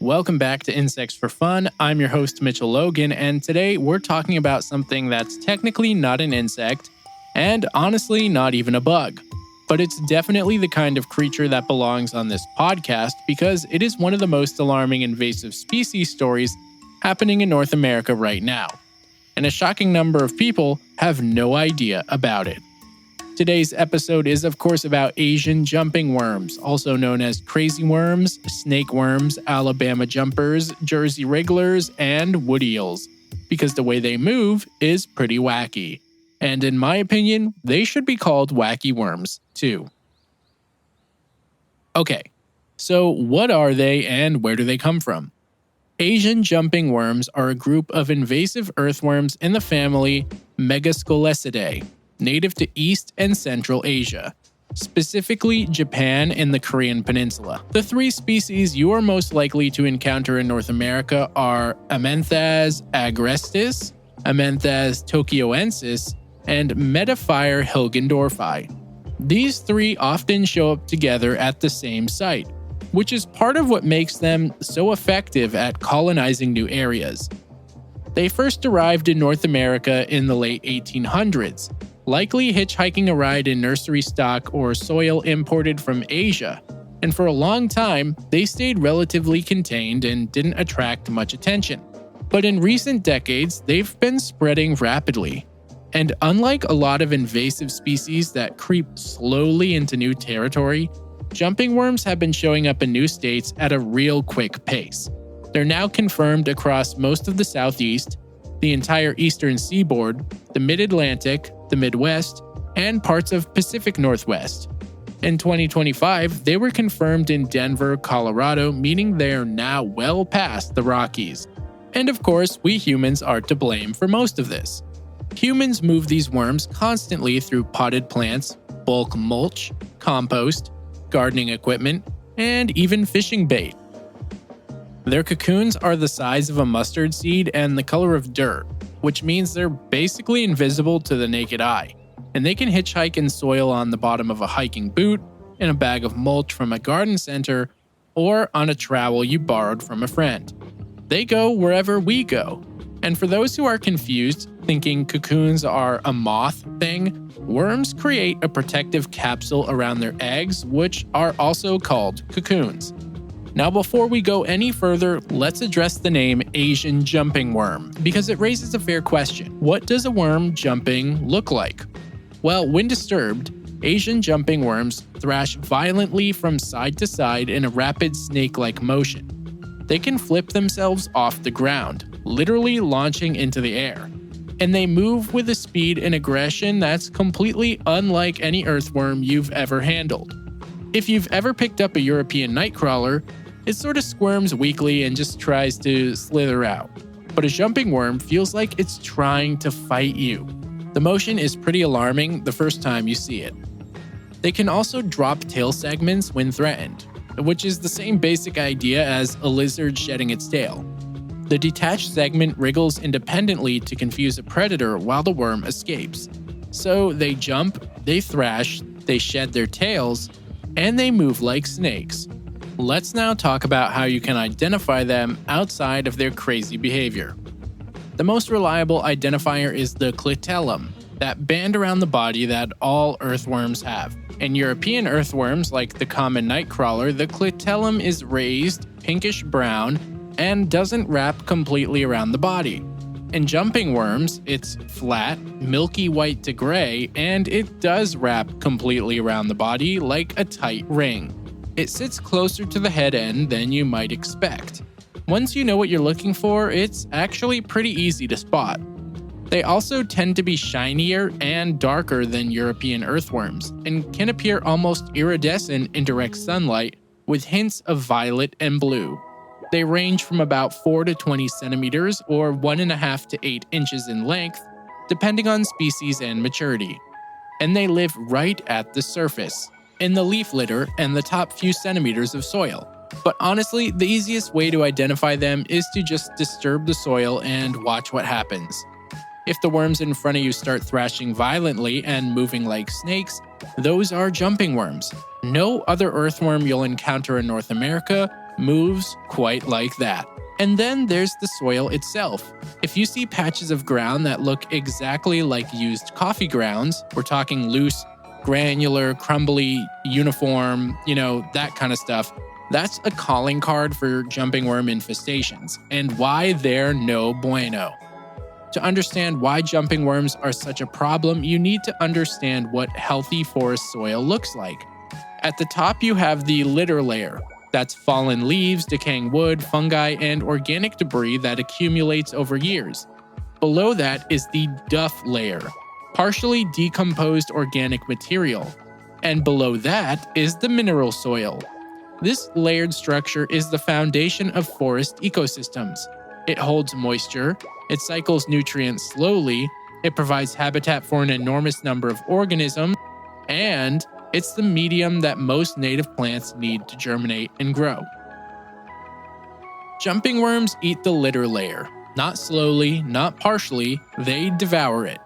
Welcome back to Insects for Fun. I'm your host, Mitchell Logan, and today we're talking about something that's technically not an insect, and honestly not even a bug. But it's definitely the kind of creature that belongs on this podcast because it is one of the most alarming invasive species stories happening in North America right now. And a shocking number of people have no idea about it. Today's episode is, of course, about Asian jumping worms, also known as crazy worms, snake worms, Alabama jumpers, Jersey wrigglers, and wood eels, because the way they move is pretty wacky. And in my opinion, they should be called wacky worms, too. Okay, so what are they and where do they come from? Asian jumping worms are a group of invasive earthworms in the family Megascolecidae, native to East and Central Asia, specifically Japan and the Korean Peninsula. The three species you are most likely to encounter in North America are Amenthas agrestis, Amenthas tokyoensis, and Metaphyre hilgendorfi. These three often show up together at the same site, which is part of what makes them so effective at colonizing new areas. They first arrived in North America in the late 1800s, likely hitchhiking a ride in nursery stock or soil imported from Asia, and for a long time, they stayed relatively contained and didn't attract much attention. But in recent decades, they've been spreading rapidly. And unlike a lot of invasive species that creep slowly into new territory, jumping worms have been showing up in new states at a real quick pace. They're now confirmed across most of the Southeast, the entire eastern seaboard, the Mid-Atlantic, the Midwest, and parts of Pacific Northwest. In 2025, they were confirmed in Denver, Colorado, meaning they are now well past the Rockies. And of course, we humans are to blame for most of this. Humans move these worms constantly through potted plants, bulk mulch, compost, gardening equipment, and even fishing bait. Their cocoons are the size of a mustard seed and the color of dirt, which means they're basically invisible to the naked eye, and they can hitchhike in soil on the bottom of a hiking boot, in a bag of mulch from a garden center, or on a trowel you borrowed from a friend. They go wherever we go. And for those who are confused, thinking cocoons are a moth thing, worms create a protective capsule around their eggs, which are also called cocoons. Now, before we go any further, let's address the name Asian jumping worm, because it raises a fair question. What does a worm jumping look like? Well, when disturbed, Asian jumping worms thrash violently from side to side in a rapid snake-like motion. They can flip themselves off the ground, literally launching into the air. And they move with a speed and aggression that's completely unlike any earthworm you've ever handled. If you've ever picked up a European nightcrawler, it sort of squirms weakly and just tries to slither out. But a jumping worm feels like it's trying to fight you. The motion is pretty alarming the first time you see it. They can also drop tail segments when threatened, which is the same basic idea as a lizard shedding its tail. The detached segment wriggles independently to confuse a predator while the worm escapes. So they jump, they thrash, they shed their tails, and they move like snakes. Let's now talk about how you can identify them outside of their crazy behavior. The most reliable identifier is the clitellum, that band around the body that all earthworms have. In European earthworms, like the common nightcrawler, the clitellum is raised, pinkish brown, and doesn't wrap completely around the body. In jumping worms, it's flat, milky white to gray, and it does wrap completely around the body like a tight ring. It sits closer to the head end than you might expect. Once you know what you're looking for, it's actually pretty easy to spot. They also tend to be shinier and darker than European earthworms, and can appear almost iridescent in direct sunlight with hints of violet and blue. They range from about 4 to 20 centimeters or 1.5 to 8 inches in length, depending on species and maturity. And they live right at the surface, in the leaf litter and the top few centimeters of soil. But honestly, the easiest way to identify them is to just disturb the soil and watch what happens. If the worms in front of you start thrashing violently and moving like snakes, those are jumping worms. No other earthworm you'll encounter in North America moves quite like that. And then there's the soil itself. If you see patches of ground that look exactly like used coffee grounds, we're talking loose, granular, crumbly, uniform, that kind of stuff, that's a calling card for jumping worm infestations, and why they're no bueno. To understand why jumping worms are such a problem, you need to understand what healthy forest soil looks like. At the top, you have the litter layer. That's fallen leaves, decaying wood, fungi, and organic debris that accumulates over years. Below that is the duff layer, partially decomposed organic material. And below that is the mineral soil. This layered structure is the foundation of forest ecosystems. It holds moisture, it cycles nutrients slowly, it provides habitat for an enormous number of organisms, and it's the medium that most native plants need to germinate and grow. Jumping worms eat the litter layer. Not slowly, not partially, they devour it.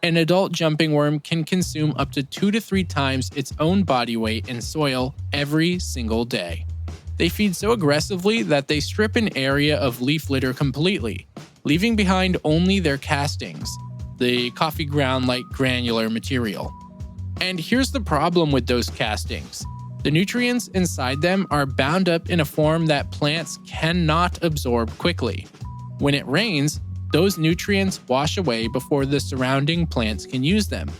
An adult jumping worm can consume up to 2 to 3 times its own body weight in soil every single day. They feed so aggressively that they strip an area of leaf litter completely, leaving behind only their castings, the coffee ground-like granular material. And here's the problem with those castings. The nutrients inside them are bound up in a form that plants cannot absorb quickly. When it rains, those nutrients wash away before the surrounding plants can use them.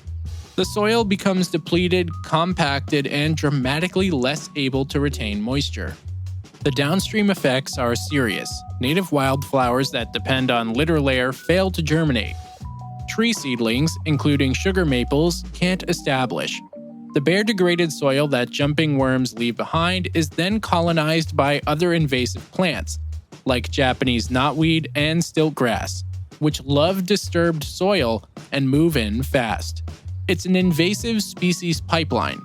The soil becomes depleted, compacted, and dramatically less able to retain moisture. The downstream effects are serious. Native wildflowers that depend on litter layer fail to germinate. Tree seedlings, including sugar maples, can't establish. The bare degraded soil that jumping worms leave behind is then colonized by other invasive plants, like Japanese knotweed and stiltgrass, which love disturbed soil and move in fast. It's an invasive species pipeline.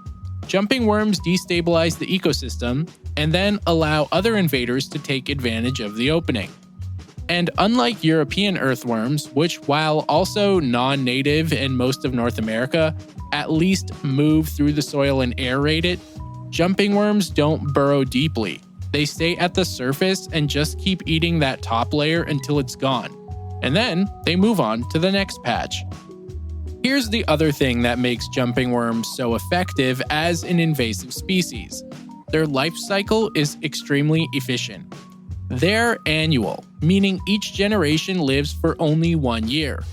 Jumping worms destabilize the ecosystem and then allow other invaders to take advantage of the opening. And unlike European earthworms, which while also non-native in most of North America, at least move through the soil and aerate it, jumping worms don't burrow deeply. They stay at the surface and just keep eating that top layer until it's gone. And then they move on to the next patch. Here's the other thing that makes jumping worms so effective as an invasive species. Their life cycle is extremely efficient. They're annual, meaning each generation lives for only 1 year.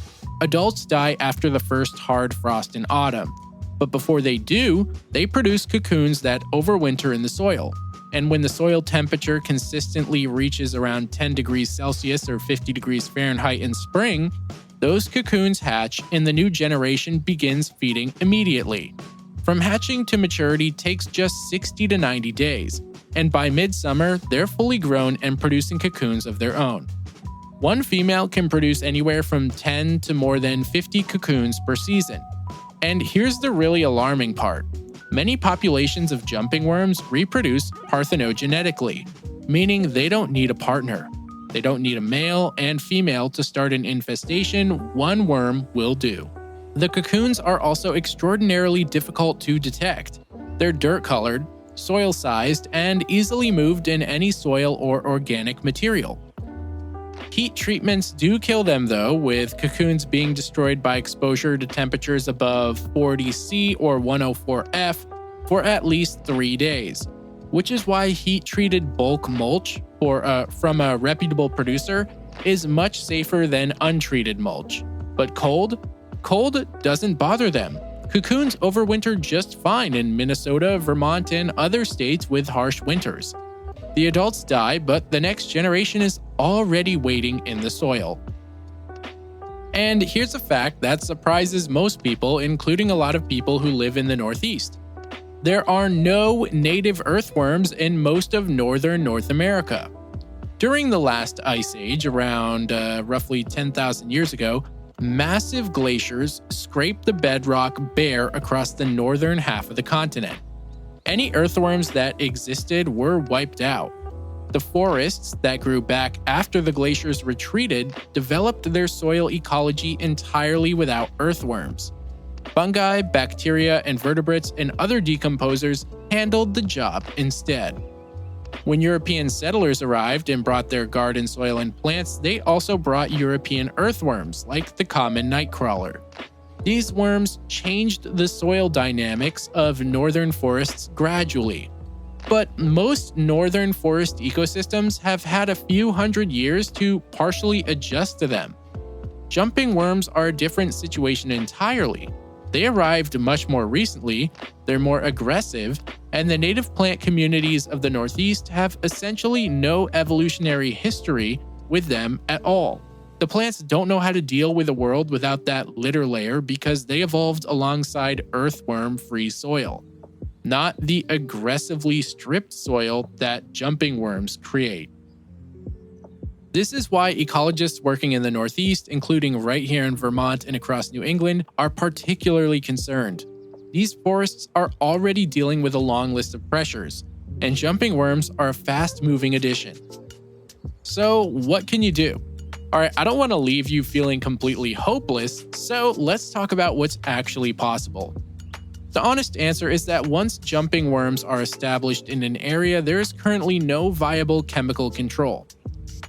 Adults die after the first hard frost in autumn, but before they do, they produce cocoons that overwinter in the soil. And when the soil temperature consistently reaches around 10 degrees Celsius or 50 degrees Fahrenheit in spring, those cocoons hatch and the new generation begins feeding immediately. From hatching to maturity takes just 60 to 90 days, and by midsummer, they're fully grown and producing cocoons of their own. One female can produce anywhere from 10 to more than 50 cocoons per season. And here's the really alarming part. Many populations of jumping worms reproduce parthenogenetically, meaning they don't need a partner. They don't need a male and female to start an infestation. One worm will do. The cocoons are also extraordinarily difficult to detect. They're dirt-colored, soil-sized, and easily moved in any soil or organic material. Heat treatments do kill them though, with cocoons being destroyed by exposure to temperatures above 40°C or 104°F for at least 3 days, which is why heat-treated bulk mulch from a reputable producer is much safer than untreated mulch. But cold doesn't bother them. Cocoons overwinter just fine in Minnesota, Vermont, and other states with harsh winters. The adults die, but the next generation is already waiting in the soil. And here's a fact that surprises most people, including a lot of people who live in the Northeast. There are no native earthworms in most of northern North America. During the last ice age, around roughly 10,000 years ago, massive glaciers scraped the bedrock bare across the northern half of the continent. Any earthworms that existed were wiped out. The forests that grew back after the glaciers retreated developed their soil ecology entirely without earthworms. Fungi, bacteria, invertebrates, and other decomposers handled the job instead. When European settlers arrived and brought their garden soil and plants, they also brought European earthworms, like the common nightcrawler. These worms changed the soil dynamics of northern forests gradually. But most northern forest ecosystems have had a few hundred years to partially adjust to them. Jumping worms are a different situation entirely. They arrived much more recently, they're more aggressive, and the native plant communities of the Northeast have essentially no evolutionary history with them at all. The plants don't know how to deal with a world without that litter layer because they evolved alongside earthworm-free soil, not the aggressively stripped soil that jumping worms create. This is why ecologists working in the Northeast, including right here in Vermont and across New England, are particularly concerned. These forests are already dealing with a long list of pressures, and jumping worms are a fast-moving addition. So, what can you do? Alright, I don't want to leave you feeling completely hopeless, so let's talk about what's actually possible. The honest answer is that once jumping worms are established in an area, there is currently no viable chemical control.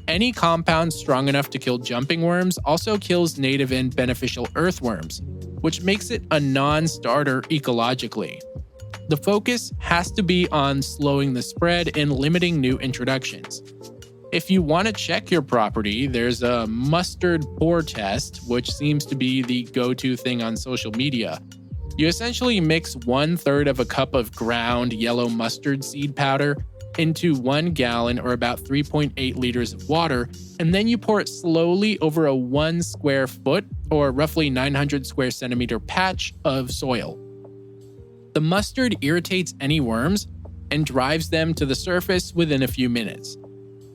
Any compound strong enough to kill jumping worms also kills native and beneficial earthworms, which makes it a non-starter ecologically. The focus has to be on slowing the spread and limiting new introductions. If you want to check your property, there's a mustard pore test, which seems to be the go-to thing on social media. You essentially mix 1/3 of a cup of ground yellow mustard seed powder into 1 gallon or about 3.8 liters of water, and then you pour it slowly over a 1 square foot or roughly 900 square centimeter patch of soil. The mustard irritates any worms and drives them to the surface within a few minutes.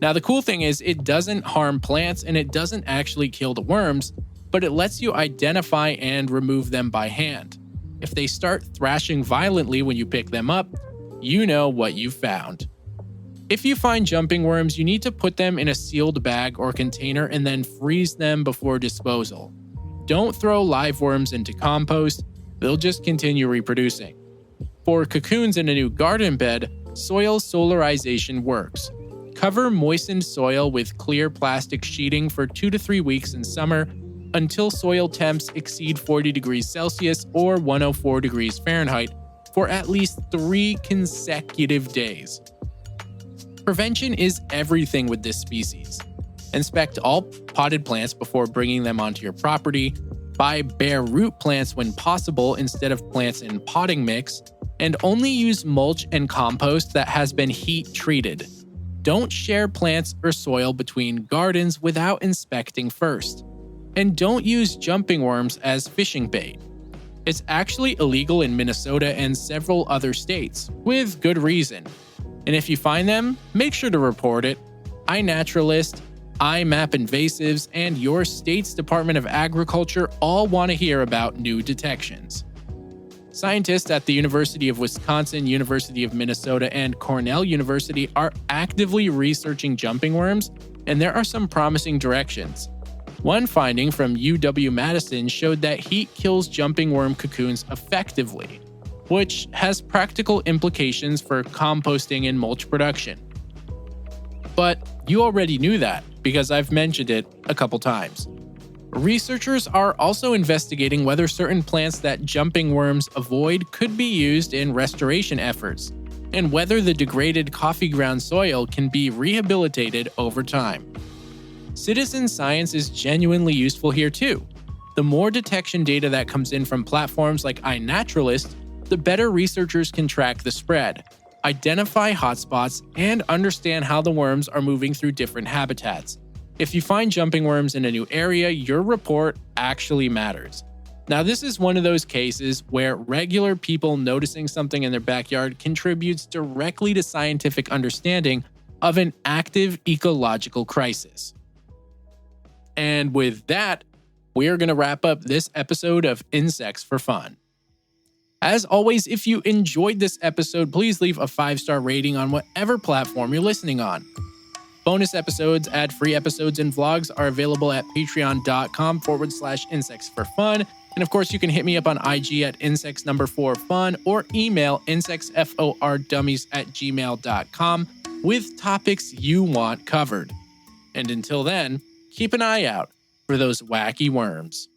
Now, the cool thing is it doesn't harm plants and it doesn't actually kill the worms, but it lets you identify and remove them by hand. If they start thrashing violently when you pick them up, you know what you found. If you find jumping worms, you need to put them in a sealed bag or container and then freeze them before disposal. Don't throw live worms into compost, they'll just continue reproducing. For cocoons in a new garden bed, soil solarization works. Cover moistened soil with clear plastic sheeting for 2 to 3 weeks in summer until soil temps exceed 40 degrees Celsius or 104 degrees Fahrenheit for at least 3 consecutive days. Prevention is everything with this species. Inspect all potted plants before bringing them onto your property, buy bare root plants when possible instead of plants in potting mix, and only use mulch and compost that has been heat treated. Don't share plants or soil between gardens without inspecting first. And don't use jumping worms as fishing bait. It's actually illegal in Minnesota and several other states, with good reason. And if you find them, make sure to report it. iNaturalist, IMAP Invasives, and your state's Department of Agriculture all want to hear about new detections. Scientists at the University of Wisconsin, University of Minnesota, and Cornell University are actively researching jumping worms, and there are some promising directions. One finding from UW-Madison showed that heat kills jumping worm cocoons effectively, which has practical implications for composting and mulch production. But you already knew that, because I've mentioned it a couple times. Researchers are also investigating whether certain plants that jumping worms avoid could be used in restoration efforts, and whether the degraded coffee ground soil can be rehabilitated over time. Citizen science is genuinely useful here too. The more detection data that comes in from platforms like iNaturalist, the better researchers can track the spread, identify hotspots, and understand how the worms are moving through different habitats. If you find jumping worms in a new area, your report actually matters. Now, this is one of those cases where regular people noticing something in their backyard contributes directly to scientific understanding of an active ecological crisis. And with that, we are going to wrap up this episode of Insects for Fun. As always, if you enjoyed this episode, please leave a 5-star rating on whatever platform you're listening on. Bonus episodes, ad-free episodes, and vlogs are available at patreon.com/insectsforfun. And of course, you can hit me up on IG at insects4fun or email insectsfordummies@gmail.com. with topics you want covered. And until then, keep an eye out for those wacky worms.